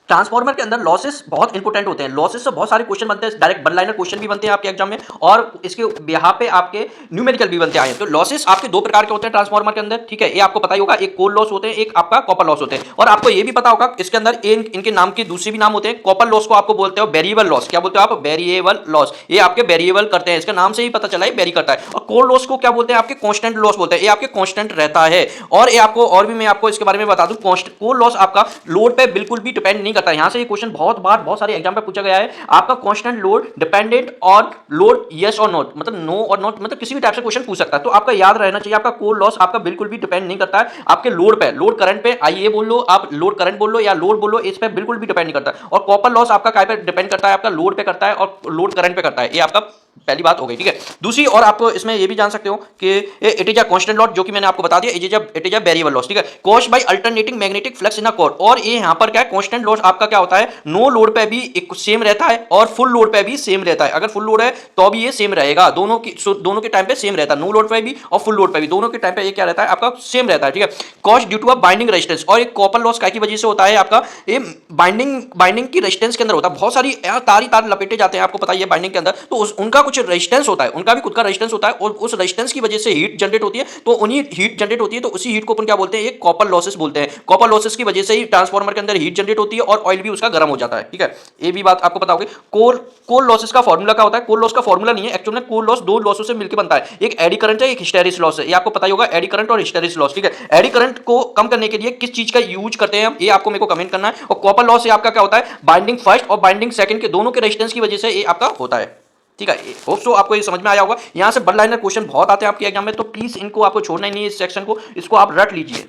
Transformer के अंदर losses बहुत इंपॉर्टेंट होते हैं। लॉसेस से बहुत सारे क्वेश्चन बनते हैं, डायरेक्ट वन लाइनर क्वेश्चन भी बनते हैं आपके एग्जाम में, और इसके यहाँ पे आपके न्यूमेरिकल भी बनते हैं। तो लॉसेस आपके दो प्रकार के होते हैं ट्रांसफॉर्मर के अंदर, ठीक है, ये आपको पता ही होगा, एक कोर लॉस होते हैं, एक आपका कॉपर लॉस होते हैं। और आपको ये भी पता होगा इसके अंदर इनके नाम के दूसरे भी नाम होते हैं। कॉपर लॉस को आपको बोलते हो वेरिएबल लॉस। क्या बोलते हो आप? Variable loss. ये आपके वेरिएबल करते हैं, इसका नाम से ही पता चला है वेरी करता है। और कोर लॉस को क्या बोलते हैं? आपके कांस्टेंट लॉस बोलते हैं, ये आपके कांस्टेंट रहता है। और ये आपको और भी मैं आपको इसके बारे में बता दूं, कोर लॉस आपका लोड पे बिल्कुल भी डिपेंड नहीं करता है। यहां से ये क्वेश्चन बहुत बार बहुत सारे एग्जाम पे पूछा गया है, आपका कांस्टेंट लोड डिपेंडेंट और लोड यस और नॉट, मतलब नो और नॉट, मतलब किसी भी टाइप से क्वेश्चन पूछ सकता है। तो आपका याद रहना चाहिए, आपका कोर लॉस आपका बिल्कुल भी डिपेंड नहीं करता है आपके लोड पे, लोड करंट पे। आइए बोल लो आप, लोड करंट बोल लो या लोड बोल लो, इस पे बिल्कुल भी डिपेंड नहीं करता। और कॉपर लॉस आपका काय पे डिपेंड करता है? आपका लोड पे करता है और लोड करंट पे करता है। ये आपका पहली बात हो गई, ठीक है। दूसरी और आपको इसमें ये भी जान सकते हो कि it is a constant loss, जो कि मैंने आपको बता दिया, it is a variable loss, ठीक है, caused by alternating magnetic flux in a core. और ये यहां पर क्या है, कांस्टेंट लॉस आपका क्या होता है, नो लोड पे भी एक सेम रहता है और फुल लोड पे भी सेम रहता है। अगर फुल लोड है तो भी ये सेम रहेगा, दोनों के टाइम पे सेम रहता है, नो लोड पे भी और फुल लोड पे भी, दोनों के टाइम पे ये क्या रहता है आपका, सेम रहता है, ठीक है। Cost due to a binding resistance. और एक कॉपर लॉस की वजह से होता है आपका, ये बाइंडिंग की रेजिस्टेंस के अंदर होता है। बहुत सारी तार ही तार लपेटे जाते हैं, आपको पता ही है बाइंडिंग के अंदर, तो उनका कुछ रेजिस्टेंस होता है, उनका भी खुद का रेजिस्टेंस होता है, और उस रेजिस्टेंस की वजह से हीट जनरेट होती है। तो उन्हीं हीट जनरेट होती है, तो उसी हीट को अपन क्या बोलते हैं, ये कॉपर लॉसेस बोलते हैं। कॉपर लॉसेस की वजह से ही ट्रांसफार्मर के अंदर हीट जनरेट होती है और ऑयल भी उसका गर्म हो जाता है, ठीक है। ये भी बात आपको पता होगी। कोर लॉसेस का फॉर्मूला क्या होता है? कोर लॉस का फॉर्मूला नहीं है एक्चुअल में, कोर लॉस दो लॉसों से मिलकर बनता है, एक एडी करंट है, एक हिस्टेरिस लॉस है। ये आपको पता ही होगा, एडी करंट और हिस्टेरिस लॉस, ठीक है। एडी करंट को कम करने के लिए किस चीज का यूज करते हैं हम, ये आपको मेरे को कमेंट करना है। और कॉपर लॉस से आपका क्या होता है, बाइंडिंग फर्स्ट और बाइंडिंग सेकंड के दोनों के रेजिस्टेंस की वजह से ये आपका होता है, ठीक है। होप सो आपको ये समझ में आया होगा। यहां से वन लाइनर क्वेश्चन बहुत आते हैं आपके एग्जाम में, तो प्लीज इनको आपको छोड़ना ही नहीं है, इस सेक्शन को, इसको आप रट लीजिए।